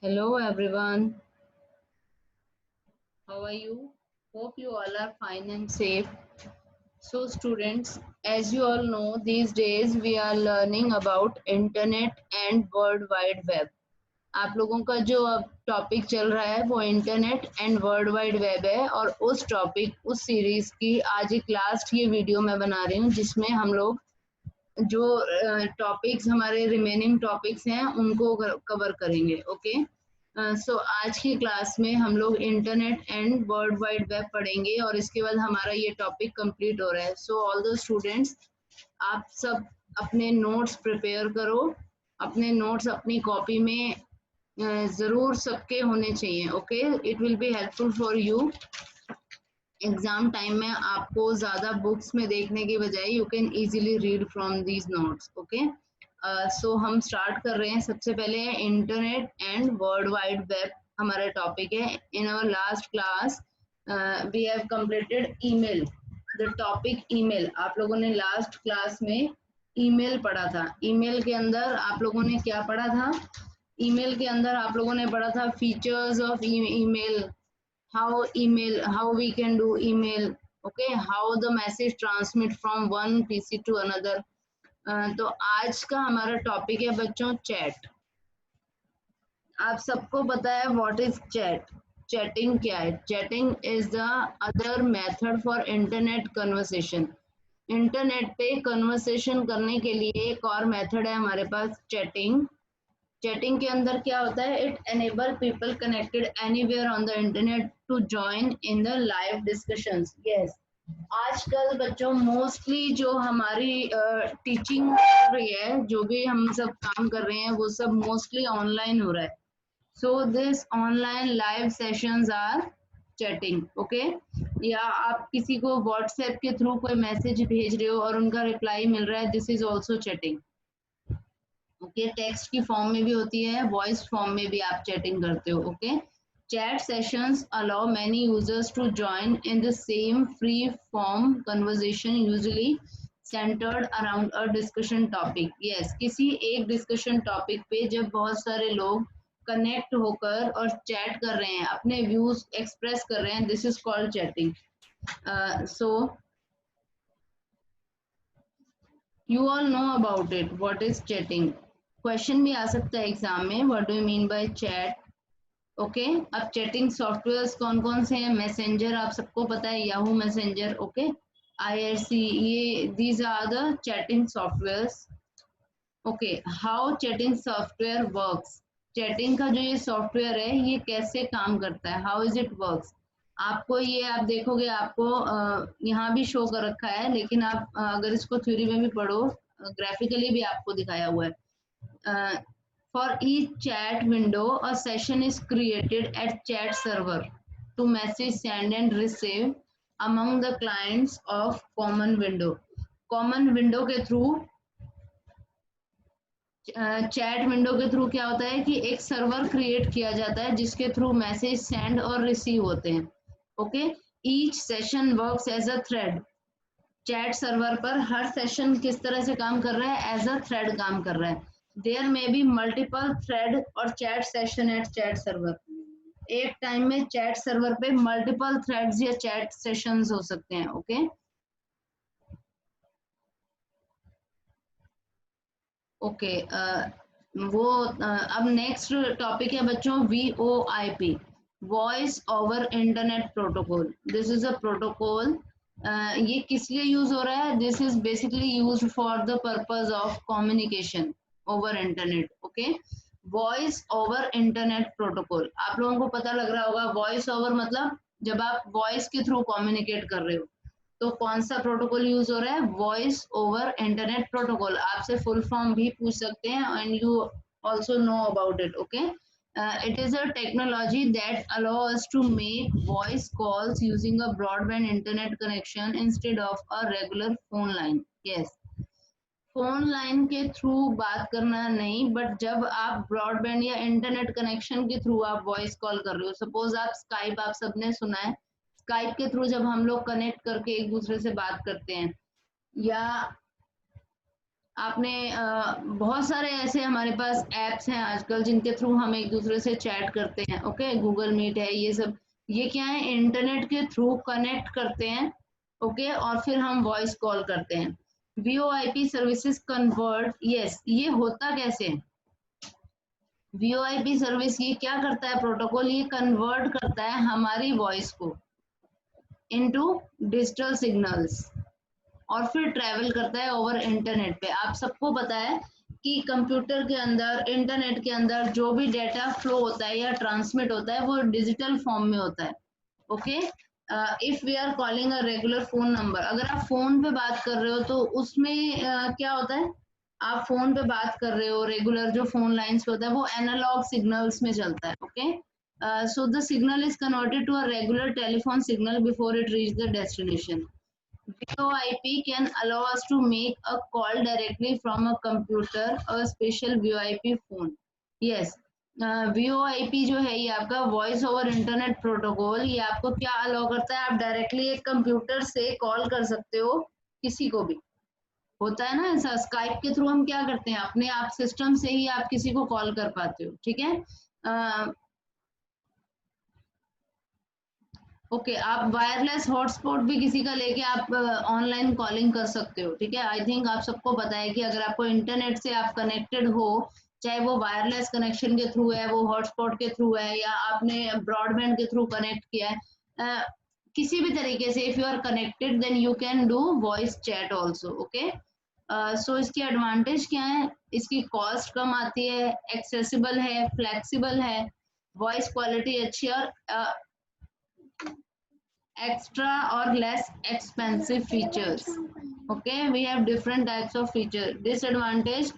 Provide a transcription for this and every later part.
Hello everyone, how are you? Hope you all are fine and safe. So students, as you all know, these days we are learning about internet and world wide web. आप लोगों का जो अब topic चल रहा है वो internet and world wide web है और उस टॉपिक उस सीरीज की आज एक लास्ट ये वीडियो मैं बना रही हूँ जिसमें हम लोग जो टॉपिक्स हमारे रिमेनिंग टॉपिक्स हैं उनको कवर करेंगे। ओके, सो आज की क्लास में हम लोग internet and world wide web पढ़ेंगे और इसके बाद हमारा ये टॉपिक कंप्लीट हो रहा है। सो ऑल द स्टूडेंट्स, आप सब अपने नोट्स प्रिपेयर करो। अपने नोट्स अपनी कॉपी में ज़रूर सबके होने चाहिए। Okay, it will be helpful for you exam time में। आपको ज़्यादा बुक्स में देखने के बजाय you can easily read from these notes. Okay, so हम स्टार्ट कर रहे हैं। सबसे पहले internet and world wide web हमारा टॉपिक है। In our last class we have completed email, the topic email. आप लोगों ने लास्ट क्लास में ईमेल पढ़ा था। ईमेल के अंदर आप लोगों ने क्या पढ़ा था? ईमेल के अंदर आप लोगों ने पढ़ा था features of email, how we can do email, okay, how the message transmit from one pc to another. तो आज का हमारा टॉपिक है बच्चों चैट। आप सबको पता है व्हाट इज चैट? चैटिंग क्या है? Chatting is the other method for internet conversation. Internet पे कन्वर्सेशन करने के लिए एक और मेथड है हमारे पास, चैटिंग। चैटिंग के अंदर क्या होता है? It enable people connected anywhere on the internet to join in the live discussions. Yes, आजकल बच्चों मोस्टली जो हमारी टीचिंग कर रही है, जो भी हम सब काम कर रहे हैं वो सब मोस्टली ऑनलाइन हो रहा है। So this online live sessions are chatting. Okay, या आप किसी को व्हाट्सएप के थ्रू कोई मैसेज भेज रहे हो और उनका रिप्लाई मिल रहा है, this is also chatting. Okay, text की फॉर्म में भी होती है, वॉइस फॉर्म में भी आप चैटिंग करते हो। Okay, chat sessions allow many users to join in the same free form conversation, usually centered around a discussion topic. Yes, किसी एक डिस्कशन टॉपिक पे जब बहुत सारे लोग कनेक्ट होकर और चैट कर रहे हैं, अपने व्यूज एक्सप्रेस कर रहे हैं, this is called chatting. So you all know about it, what is chatting. Question भी आ सकता है एग्जाम में, what do you mean by chat. Okay, अब चैटिंग सॉफ्टवेयर्स कौन कौन से हैं? मैसेंजर आप सबको पता है, याहू मैसेंजर। ओके, आईआरसी, ये these are the chatting softwares. Okay, how chatting software works. Chatting का जो ये सॉफ्टवेयर है ये कैसे काम करता है? How is it works? आपको ये आप देखोगे, आपको यहाँ भी शो कर रखा है, लेकिन आप अगर इसको थ्योरी में भी पढ़ो, ग्राफिकली भी आपको दिखाया हुआ है। For each chat window, a session is created at chat server to message send and receive among the clients of common window. Common window के थ्रू, चैट विंडो के थ्रू क्या होता है कि एक सर्वर क्रिएट किया जाता है जिसके थ्रू मैसेज सेंड और रिसीव होते हैं। Okay, each session works as a thread. Chat server पर हर सेशन किस तरह से काम कर रहा है? एज अ थ्रेड काम कर रहा है। There may be multiple thread और chat session at chat server. एक टाइम में चैट सर्वर पे मल्टीपल थ्रेड्स या चैट सेशंस हो सकते हैं। ओके, ओके, अब नेक्स्ट टॉपिक है बच्चों VoIP, voice over internet protocol. This is a protocol. ये किस लिए यूज हो रहा है? This is basically use for the purpose of communication over internet. Okay, voice over internet protocol, आप लोगों को पता लग रहा होगा वॉइस ओवर मतलब जब आप वॉइस के थ्रू कम्युनिकेट कर रहे हो, तो कौन सा प्रोटोकॉल यूज हो रहा है? Voice over internet protocol. आपसे फुल फॉर्म भी पूछ सकते हैं and you also no about it. Okay, it is a technology that allows us to make voice calls using a broadband internet connection instead of a regular phone line. Yes, phone line के through बात करना नहीं, but जब आप broadband या internet connection के through आप voice call कर रहे हो, सपोज आप स्काइप, आप सबने सुना है, स्काइप के थ्रू जब हम लोग कनेक्ट करके एक दूसरे से बात करते हैं, या आपने बहुत सारे ऐसे हमारे पास एप्स हैं आजकल जिनके थ्रू हम एक दूसरे से चैट करते हैं। ओके, गूगल मीट है, ये सब ये क्या है, इंटरनेट के थ्रू कनेक्ट करते हैं। ओके, और फिर हम वॉइस कॉल करते हैं। वीओआईपी सर्विसेज कन्वर्ट, यस, ये होता कैसे है? वीओआईपी सर्विस ये क्या करता है, प्रोटोकॉल ये कन्वर्ट करता है हमारी वॉइस को इनटू डिजिटल सिग्नल्स और फिर ट्रैवल करता है ओवर इंटरनेट पे। आप सबको पता है कि कंप्यूटर के अंदर, इंटरनेट के अंदर जो भी डेटा फ्लो होता है या ट्रांसमिट होता है वो डिजिटल फॉर्म में होता है। Okay, if we are calling a regular phone number, अगर आप फोन पे बात कर रहे हो तो उसमें क्या होता है, आप फोन पे बात कर रहे हो, रेगुलर जो फोन लाइंस पे होता है वो एनालॉग सिग्नल्स में चलता है। Okay, so the signal is converted to a regular telephone signal before it reaches the destination. VoIP can allow us to make a call directly from a computer, a special VoIP phone. Yes, VoIP जो है ये आपका voice over internet protocol, ये आपको क्या allow करता है, आप डायरेक्टली एक कंप्यूटर से कॉल कर सकते हो किसी को भी। होता है ना ऐसा, स्काइप के थ्रू हम क्या करते हैं, अपने आप सिस्टम से ही आप किसी को कॉल कर पाते हो। ठीक है, ओके, आप वायरलेस हॉटस्पॉट भी किसी का लेके आप ऑनलाइन कॉलिंग कर सकते हो। ठीक है, आई थिंक आप सबको पता है कि अगर आपको इंटरनेट से आप कनेक्टेड हो, चाहे वो वायरलेस कनेक्शन के थ्रू है, वो हॉटस्पॉट के थ्रू है, या आपने ब्रॉडबैंड के थ्रू कनेक्ट किया है, किसी भी तरीके से if you are connected then you can do voice chat also. Okay, so इसकी एडवांटेज क्या है, इसकी कॉस्ट कम आती है, एक्सेसिबल है, फ्लेक्सिबल है, वॉइस क्वालिटी अच्छी है, और extra or less expensive features. Okay, we have different types of feature. Disadvantage,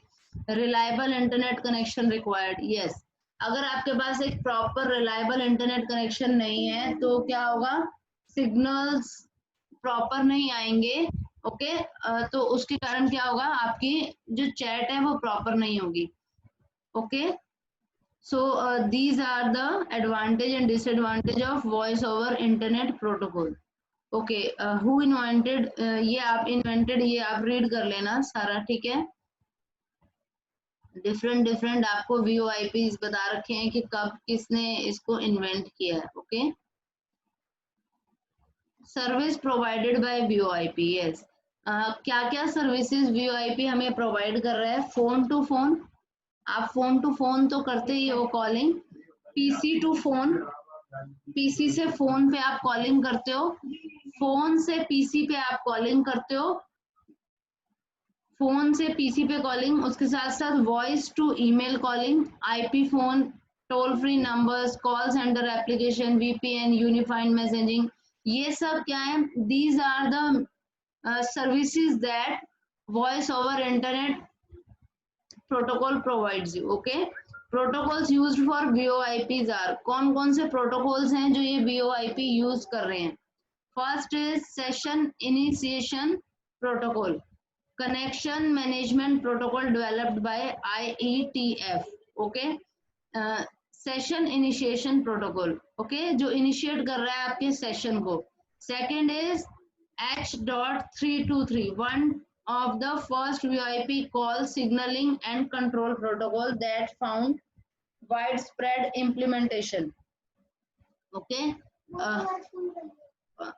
reliable internet connection required. Yes, अगर आपके पास एक प्रॉपर रिलायबल इंटरनेट कनेक्शन नहीं है तो क्या होगा, सिग्नल्स प्रॉपर नहीं आएंगे। ओके, तो उसके कारण क्या होगा, आपकी जो चैट है वो प्रॉपर नहीं होगी। Okay, so these are the advantage and disadvantage of voice over internet protocol. Okay, who invented, ये आप इन्वेंटेड, ये आप रीड कर लेना सारा। ठीक है, डिफरेंट डिफरेंट आपको वीओआईपी बता रखे हैं कि कब किसने इसको इन्वेंट किया है। Okay, service provided by VoIP, yes, क्या क्या सर्विसेज वीओआईपी हमें प्रोवाइड कर रहा है, फोन टू फोन, आप फोन टू फोन तो करते ही हो calling, PC to phone, PC से फोन पे आप कॉलिंग करते हो, फोन से पीसी पे आप कॉलिंग करते हो, फोन से पीसी पे कॉलिंग, उसके साथ साथ voice to email calling, IP phone, toll free numbers, call centre application, VPN, unified messaging, ये सब क्या है, these are the services that voice over internet protocol provides you. Okay, protocols used for VoIPs are, कौन कौन से protocols हैं जो ये वीओआईपी यूज कर रहे हैं। First is session initiation protocol, connection management protocol developed by IETF. Okay, session initiation protocol, okay, जो initiate कर रहा है आपके session को। Second is H.323, one of the first VoIP call signaling and control protocol that found widespread implementation. Okay,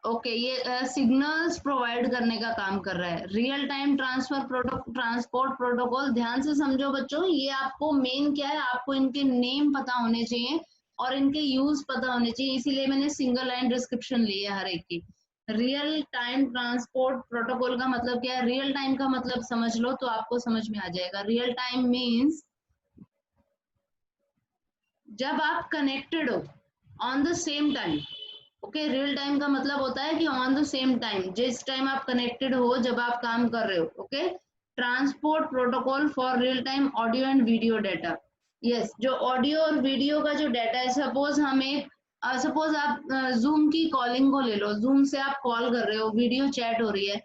okay, ये signals provide करने का काम कर रहा है। रियल टाइम ट्रांसपोर्ट प्रोटोकॉल, ध्यान से समझो बच्चों, ये आपको मेन क्या है, आपको इनके नेम पता होने चाहिए और इनके यूज पता होने चाहिए, इसीलिए मैंने सिंगल लाइन डिस्क्रिप्शन ली है हर एक की। रियल टाइम ट्रांसपोर्ट प्रोटोकॉल का मतलब क्या है, रियल टाइम का मतलब समझ लो तो आपको समझ में आ जाएगा। रियल टाइम मीन्स जब आप कनेक्टेड हो on the same time. Okay, real time का मतलब होता है कि ऑन द सेम टाइम, जिस टाइम आप कनेक्टेड हो, जब आप काम कर रहे हो। Okay, transport protocol for real time audio and video data, yes, जो ऑडियो और वीडियो का जो डाटा है, सपोज हम एक सपोज आप जूम की कॉलिंग को ले लो, जूम से आप कॉल कर रहे हो, वीडियो चैट हो रही है,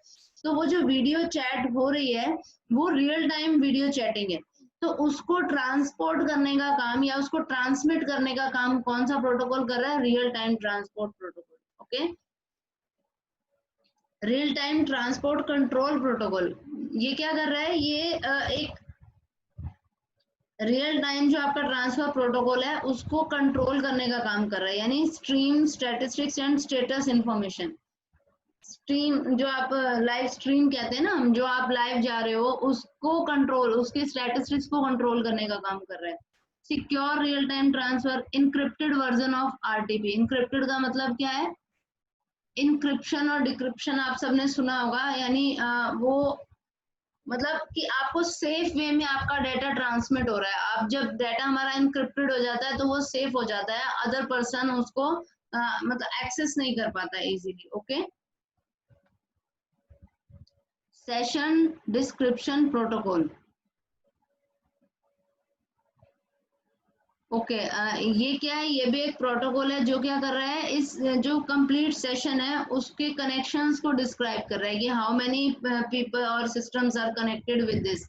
तो वो जो वीडियो चैट हो रही है वो रियल टाइम वीडियो चैटिंग है, तो उसको ट्रांसपोर्ट करने का काम या उसको ट्रांसमिट करने का काम कौन सा प्रोटोकॉल कर रहा है, real time transport protocol. Okay, real time transport control protocol, ये क्या कर रहा है, ये एक रियल टाइम जो आपका ट्रांसफर प्रोटोकॉल है उसको कंट्रोल करने का काम कर रहा है, यानी stream statistics and status information. Stream जो आप लाइव स्ट्रीम कहते हैं ना, जो आप लाइव जा रहे हो उसको कंट्रोल, उसके स्टैटिस्टिक्स को कंट्रोल करने का काम कर रहा है। Secure real time transfer encrypted version of RTP. Encrypted का मतलब क्या है, इनक्रिप्शन और डिक्रिप्शन आप सबने सुना होगा, यानी वो मतलब कि आपको सेफ वे में आपका डाटा ट्रांसमिट हो रहा है। आप जब डाटा हमारा इनक्रिप्टेड हो जाता है तो वो सेफ हो जाता है, अदर पर्सन उसको मतलब एक्सेस नहीं कर पाता है easily. Okay, session description protocol. Okay, ये क्या है, ये भी एक प्रोटोकॉल है जो क्या कर रहा है, इस जो कंप्लीट सेशन है उसके कनेक्शंस को डिस्क्राइब कर रहा है कि हाउ मेनी पीपल और systems are connected with this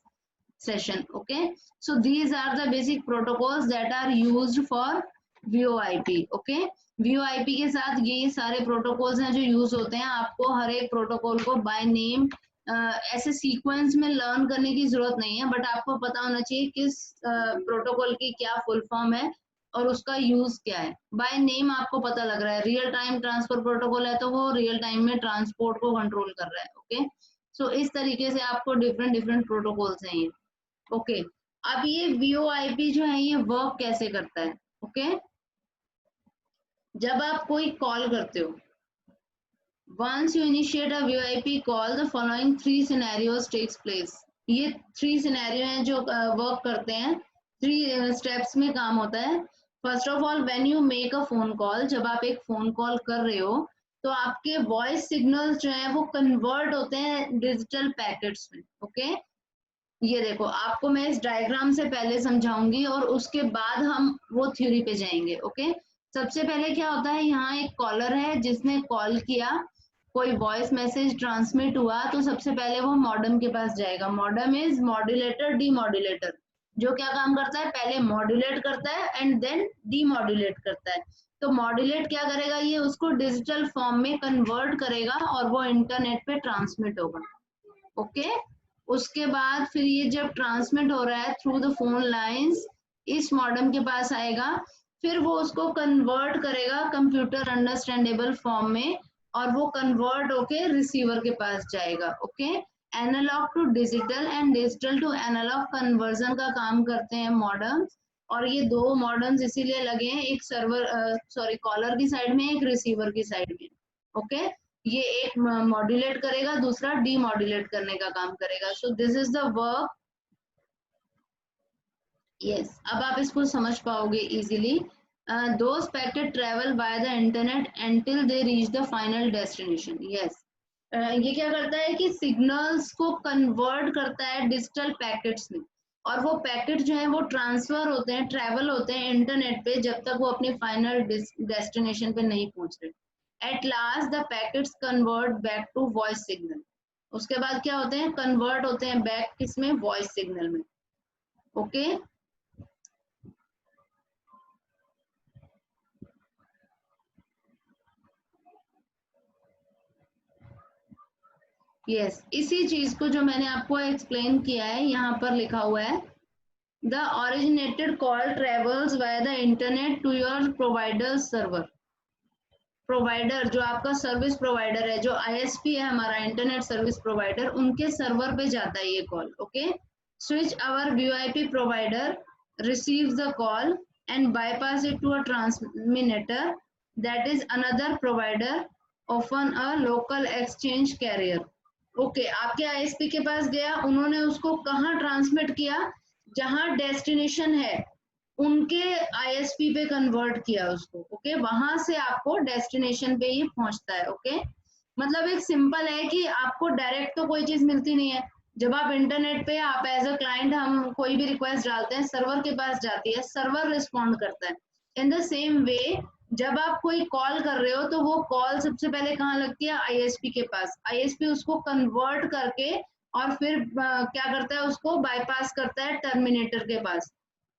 session. Okay, so these are the basic protocols that are used for VoIP. Okay, VoIP के साथ ये सारे प्रोटोकॉल्स हैं जो यूज होते हैं। आपको हर एक प्रोटोकॉल को बाय नेम ऐसे सीक्वेंस में लर्न करने की जरूरत नहीं है, बट आपको पता होना चाहिए किस प्रोटोकॉल की क्या फुल फॉर्म है और उसका यूज क्या है। बाय नेम आपको पता लग रहा है, रियल टाइम ट्रांसफर प्रोटोकॉल है तो वो रियल टाइम में ट्रांसपोर्ट को कंट्रोल कर रहा है। ओके, सो इस तरीके से आपको डिफरेंट डिफरेंट प्रोटोकॉल्स हैं ये। ओके, अब ये VoIP जो है ये वर्क कैसे करता है। ओके, जब आप कोई कॉल करते हो, once you initiate a VoIP call, the following 3 scenarios takes place. ये 3 सिनेरियो हैं जो वर्क करते हैं, 3 स्टेप्स में काम होता है। First of all, when you make a phone call, जब आप एक फोन कॉल कर रहे हो तो आपके वॉइस सिग्नल्स जो है वो कन्वर्ट होते हैं डिजिटल पैकेट्स में। ओके, ये देखो, आपको मैं इस डायग्राम से पहले समझाऊंगी और उसके बाद हम वो थ्योरी पे जाएंगे। ओके, सबसे पहले क्या होता है, यहाँ एक कॉलर है जिसने कॉल किया, कोई वॉइस मैसेज ट्रांसमिट हुआ तो सबसे पहले वो मॉडेम के पास जाएगा। मॉडेम इज मॉड्यूलेटर डीमॉड्यूलेटर, जो क्या काम करता है, पहले मॉड्यूलेट करता है एंड देन डीमॉड्यूलेट करता है। तो मॉड्यूलेट क्या करेगा, ये उसको डिजिटल फॉर्म में कन्वर्ट करेगा और वो इंटरनेट पे ट्रांसमिट होगा। ओके, उसके बाद फिर ये जब ट्रांसमिट हो रहा है थ्रू द फोन लाइंस, इस मॉडेम के पास आएगा, फिर वो उसको कन्वर्ट करेगा कंप्यूटर अंडरस्टैंडेबल फॉर्म में और वो कन्वर्ट होके रिसीवर के पास जाएगा। Okay, analogue to digital and digital to analogue conversion का काम करते हैं मॉडेम्स। और ये 2 मॉडेम्स इसीलिए लगे हैं, एक सर्वर सॉरी कॉलर की साइड में, एक रिसीवर की साइड में। ओके, ये एक मॉड्यूलेट करेगा, दूसरा डीमॉड्यूलेट करने का काम करेगा। सो this is the work. Yes, अब आप इसको समझ पाओगे easily. Those packet travel by the internet until they reach the final destination. Yes, ये क्या करता है कि सिग्नल्स को कन्वर्ट करता है डिजिटल पैकेट्स में, और वो पैकेट जो है वो ट्रांसफर होते हैं, ट्रेवल होते हैं इंटरनेट पे जब तक वो अपने फाइनल डेस्टिनेशन पे नहीं पहुंच रहे। At last the packets convert back to voice signal. उसके बाद क्या होते हैं, कन्वर्ट होते हैं बैक किसमें, वॉइस सिग्नल में। ओके, यस, इसी चीज को जो मैंने आपको एक्सप्लेन किया है यहाँ पर लिखा हुआ है, the originated call travels via the internet to your provider's server। Provider जो आपका सर्विस प्रोवाइडर है, जो ISP है हमारा, इंटरनेट सर्विस प्रोवाइडर, उनके सर्वर पे जाता है ये call. Okay, switch our VoIP provider receives the call and bypass it to a transmitter that is another provider, often a local exchange carrier। Okay, आपके ISP के पास गया, उन्होंने उसको कहाँ ट्रांसमिट किया, जहां डेस्टिनेशन है उनके ISP पे कन्वर्ट किया उसको। ओके, वहां से आपको डेस्टिनेशन पे ही पहुंचता है। ओके, मतलब एक सिंपल है कि आपको डायरेक्ट तो कोई चीज मिलती नहीं है। जब आप इंटरनेट पे, आप एज अ क्लाइंट, हम कोई भी रिक्वेस्ट डालते हैं, सर्वर के पास जाती है, सर्वर रिस्पॉन्ड करता है। इन द सेम वे जब आप कोई कॉल कर रहे हो तो वो कॉल सबसे पहले कहाँ लगती है, ISP के पास। ISP उसको कन्वर्ट करके और फिर क्या करता है, उसको बाईपास करता है टर्मिनेटर के पास।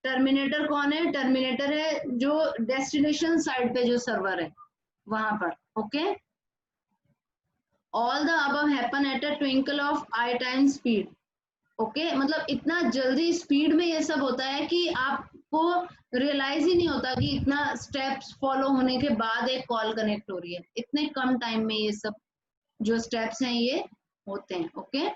टर्मिनेटर कौन है, टर्मिनेटर है जो डेस्टिनेशन साइड पे जो सर्वर है वहां पर। Okay, all the above happen at a twinkle of I time speed. Okay, मतलब इतना जल्दी स्पीड में ये सब होता है कि आपको रियलाइज ही नहीं होता कि इतना स्टेप्स फॉलो होने के बाद एक कॉल कनेक्ट हो रही है। इतने कम टाइम में ये सब जो स्टेप्स हैं ये होते हैं। ओके,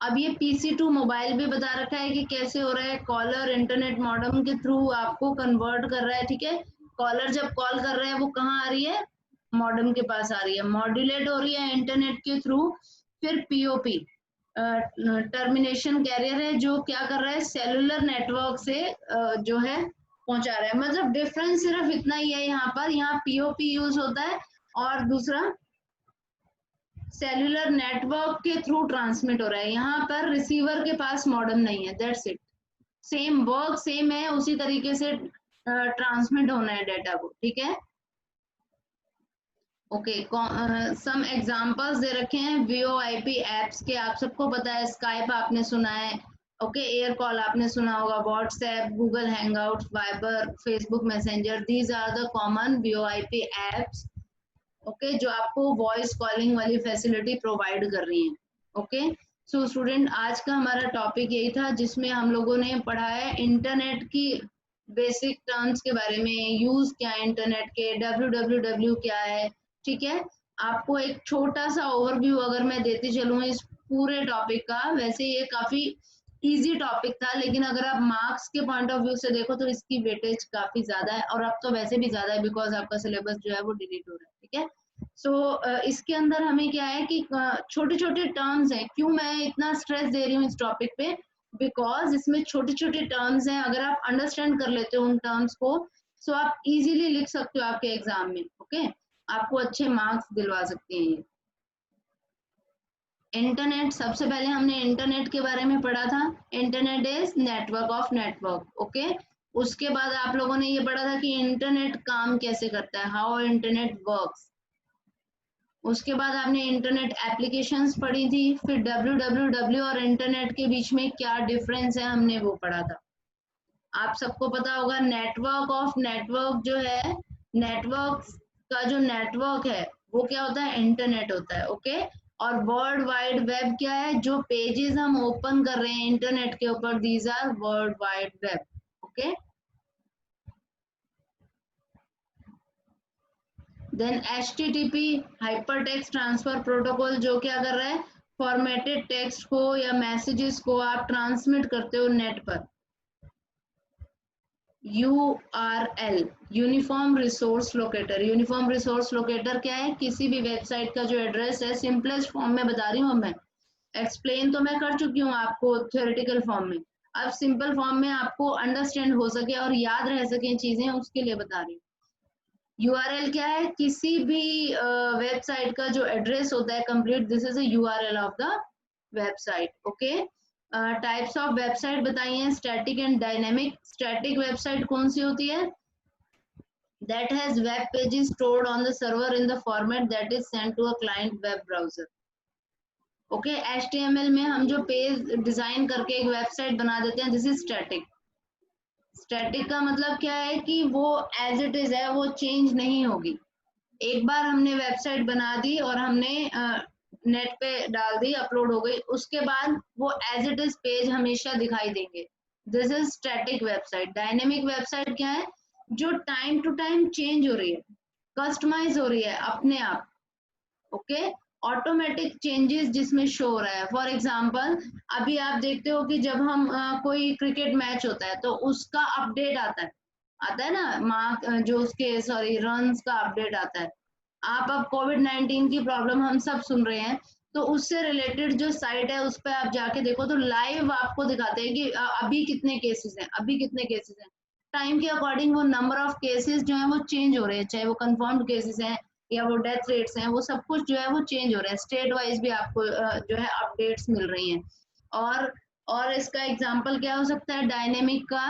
अब ये PC2 मोबाइल भी बता रखा है कि कैसे हो रहा है। कॉलर इंटरनेट मॉडेम के थ्रू आपको कन्वर्ट कर रहा है। ठीक है, कॉलर जब कॉल कर रहा है वो कहाँ आ रही है, मॉडेम के पास आ रही है, मॉड्यूलेट हो रही है इंटरनेट के थ्रू। फिर POP टर्मिनेशन कैरियर है जो क्या कर रहा है, सेलुलर नेटवर्क से जो है पहुंचा रहा है। मतलब डिफरेंस सिर्फ इतना ही है यहाँ पर, यहाँ POP यूज होता है और दूसरा सेलुलर नेटवर्क के थ्रू ट्रांसमिट हो रहा है। यहाँ पर रिसीवर के पास मॉडेम नहीं है, that's it. Same work same है, उसी तरीके से ट्रांसमिट होना है डेटा को। ठीक है, ओके, सम एग्जांपल्स दे रखे हैं VoIP एप्स के। आप सबको पता है, स्काइप आपने सुना है, ओके, एयर कॉल आपने सुना होगा, WhatsApp, Google Hangouts, Viber, Facebook Messenger, these are the common VoIP apps, okay, जो आपको वॉइस कॉलिंग वाली फैसिलिटी प्रोवाइड कर रही हैं। ओके, सो स्टूडेंट, आज का हमारा टॉपिक यही था जिसमें हम लोगों ने पढ़ा है इंटरनेट की बेसिक टर्म्स के बारे में, यूज क्या है इंटरनेट के, www क्या है। ठीक है, आपको एक छोटा सा ओवरव्यू अगर मैं देती चलूँ इस पूरे टॉपिक का, वैसे ये काफी इजी टॉपिक था, लेकिन अगर आप मार्क्स के पॉइंट ऑफ व्यू से देखो तो इसकी वेटेज काफी ज्यादा है, और अब तो वैसे भी ज्यादा है बिकॉज आपका सिलेबस जो है वो डिलीट हो रहा है। ठीक है, सो इसके अंदर हमें क्या है कि छोटे छोटे टर्म्स हैं। क्यों मैं इतना स्ट्रेस दे रही हूँ इस टॉपिक पे, बिकॉज इसमें छोटे छोटे टर्म्स हैं, अगर आप अंडरस्टैंड कर लेते हो उन टर्म्स को, सो आप इजीली लिख सकते हो आपके एग्जाम में। ओके, आपको अच्छे मार्क्स दिलवा सकते हैं ये। इंटरनेट, सबसे पहले हमने इंटरनेट के बारे में पढ़ा था। Internet is network of network. Okay, उसके बाद आप लोगों ने ये पढ़ा था कि इंटरनेट काम कैसे करता है, हाउ इंटरनेट वर्क्स। उसके बाद आपने इंटरनेट एप्लीकेशंस पढ़ी थी। फिर www और इंटरनेट के बीच में क्या डिफरेंस है हमने वो पढ़ा था। आप सबको पता होगा नेटवर्क ऑफ नेटवर्क जो है, नेटवर्क का जो नेटवर्क है वो क्या होता है, इंटरनेट होता है। ओके, और वर्ल्ड वाइड वेब क्या है, जो पेजेस हम ओपन कर रहे हैं इंटरनेट के ऊपर, these are World wide Web. Okay, then HTTP hypertext transfer protocol, जो क्या कर रहा है, फॉर्मेटेड टेक्स्ट को या मैसेजेस को आप ट्रांसमिट करते हो नेट पर। URL uniform resource locator, uniform resource locator क्या है, किसी भी वेबसाइट का जो एड्रेस है, सिंपलेस्ट फॉर्म में बता रही हूँ मैं, एक्सप्लेन तो मैं कर चुकी हूँ आपको थ्योरेटिकल फॉर्म में, अब सिंपल फॉर्म में आपको अंडरस्टैंड हो सके और याद रह सके चीजें, उसके लिए बता रही हूँ। URL क्या है, किसी भी वेबसाइट का जो एड्रेस होता है complete, this is a URL of the website. Okay, types of website बताई हैं, static and dynamic. Static website कौन सी होती है, that has web pages stored on the server in the format that is sent to a client web browser. Okay, HTML में हम जो page design करके एक वेबसाइट बना देते हैं, दिस इज स्टैटिक। स्टैटिक का मतलब क्या है कि वो एज इट इज है, वो चेंज नहीं होगी। एक बार हमने वेबसाइट बना दी और हमने नेट पे डाल दी, अपलोड हो गई, उसके बाद वो एज इट इज पेज हमेशा दिखाई देंगे, this is static website. Dynamic website क्या है, जो टाइम टू टाइम चेंज हो रही है, कस्टमाइज हो रही है अपने आप। ओके, ऑटोमेटिक चेंजेस जिसमें शो हो रहा है। फॉर एग्जांपल, अभी आप देखते हो कि जब हम कोई क्रिकेट मैच होता है तो उसका अपडेट आता है ना, मार्क जो उसके सॉरी रन्स का अपडेट आता है। आप अब कोविड-19 की प्रॉब्लम हम सब सुन रहे हैं, तो उससे रिलेटेड जो साइट है उस पर आप जाके देखो तो लाइव आपको दिखाते हैं कि अभी कितने केसेस हैं, अभी कितने केसेस हैं। टाइम के अकॉर्डिंग वो नंबर ऑफ केसेस जो है वो चेंज हो रहे हैं, चाहे वो कंफर्म्ड केसेस हैं या वो डेथ रेट्स हैं, वो सब कुछ जो है वो चेंज हो रहा है। स्टेट वाइज भी आपको जो है अपडेट्स मिल रही हैं। और इसका एग्जांपल क्या हो सकता है डायनेमिक का,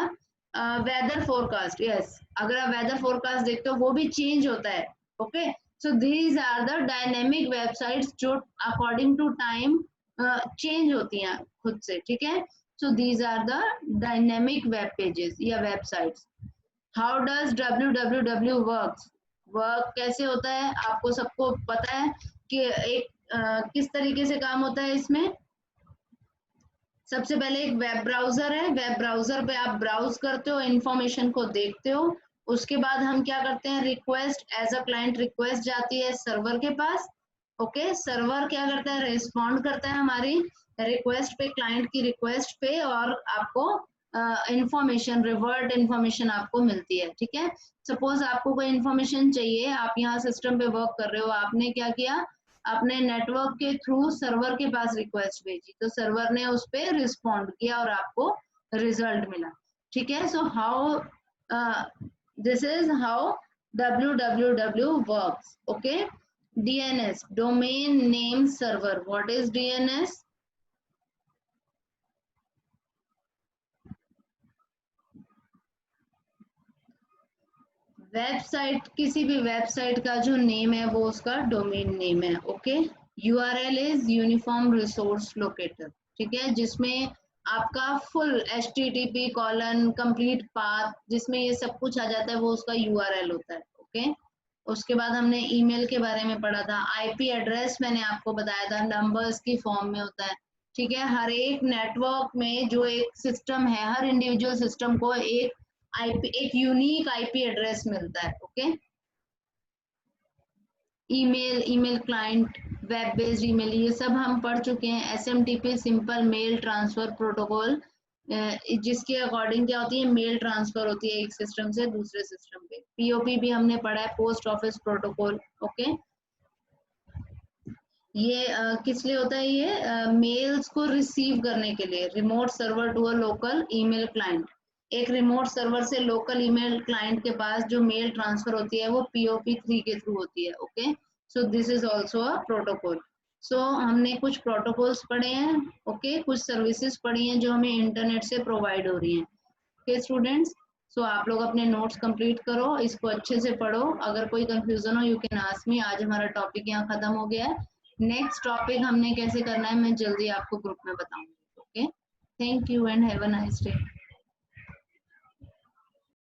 वेदर फोरकास्ट। यस, अगर आप वेदर फोरकास्ट देखते हो वो भी चेंज होता है। Okay, so these are the dynamic websites जो अकॉर्डिंग टू टाइम चेंज होती हैं खुद से। ठीक है, so these are the dynamic web pages या websites. How does www works, work कैसे होता है, आपको सबको पता है कि एक किस तरीके से काम होता है इसमें? सबसे पहले एक वेब ब्राउजर है, वेब ब्राउजर पे आप ब्राउज करते हो, इंफॉर्मेशन को देखते हो। उसके बाद हम क्या करते हैं, request as a client request जाती है सर्वर के पास। ओके, सर्वर क्या करता है, रिस्पॉन्ड करता है हमारी रिक्वेस्ट पे, क्लाइंट की रिक्वेस्ट पे, और आपको इंफॉर्मेशन, रिवर्ट इंफॉर्मेशन आपको मिलती है। ठीक है, सपोज आपको कोई इंफॉर्मेशन चाहिए, आप यहाँ सिस्टम पे वर्क कर रहे हो, आपने क्या किया, आपने नेटवर्क के थ्रू सर्वर के पास रिक्वेस्ट भेजी, तो सर्वर ने उस पर रिस्पॉन्ड किया और आपको रिजल्ट मिला। ठीक है, so how this is how www works. Okay, DNS, domain name server. What is DNS? Website, किसी भी वेबसाइट का जो नेम है वो उसका डोमेन नेम है। Okay, URL is uniform resource locator. ठीक है, जिसमें आपका full HTTP colon complete path, जिसमें ये सब कुछ आ जाता है, वो उसका यूआरएल होता है। ओके, उसके बाद हमने ईमेल के बारे में पढ़ा था। आईपी एड्रेस मैंने आपको बताया था, नंबर्स की फॉर्म में होता है। ठीक है, हर एक नेटवर्क में जो एक सिस्टम है, हर इंडिविजुअल सिस्टम को एक आईपी, एक यूनिक आईपी एड्रेस मिलता है। Okay, email, email client, web based email, ये सब हम पढ़ चुके हैं। SMTP, simple mail transfer protocol, जिसके अकॉर्डिंग क्या होती है, मेल ट्रांसफर होती है एक सिस्टम से दूसरे सिस्टम पे। POP भी हमने पढ़ा है, पोस्ट ऑफिस प्रोटोकॉल। ओके, ये किस लिए होता है, ये मेल्स को रिसीव करने के लिए, remote server to a local email client. एक रिमोट सर्वर से लोकल ईमेल क्लाइंट के पास जो मेल ट्रांसफर होती है वो POP3 के थ्रू होती है। Okay, so this is also a protocol. So हमने कुछ प्रोटोकॉल्स पढ़े हैं। ओके, कुछ सर्विसेज पढ़ी हैं जो हमें इंटरनेट से प्रोवाइड हो रही हैं। ओके स्टूडेंट्स, सो आप लोग अपने नोट्स कंप्लीट करो, इसको अच्छे से पढ़ो। अगर कोई कंफ्यूजन हो, यू कैन आस्क मी। आज हमारा टॉपिक यहाँ खत्म हो गया है। नेक्स्ट टॉपिक हमने कैसे करना है मैं जल्दी आपको ग्रुप में बताऊंगी। Okay, thank you and have a nice day.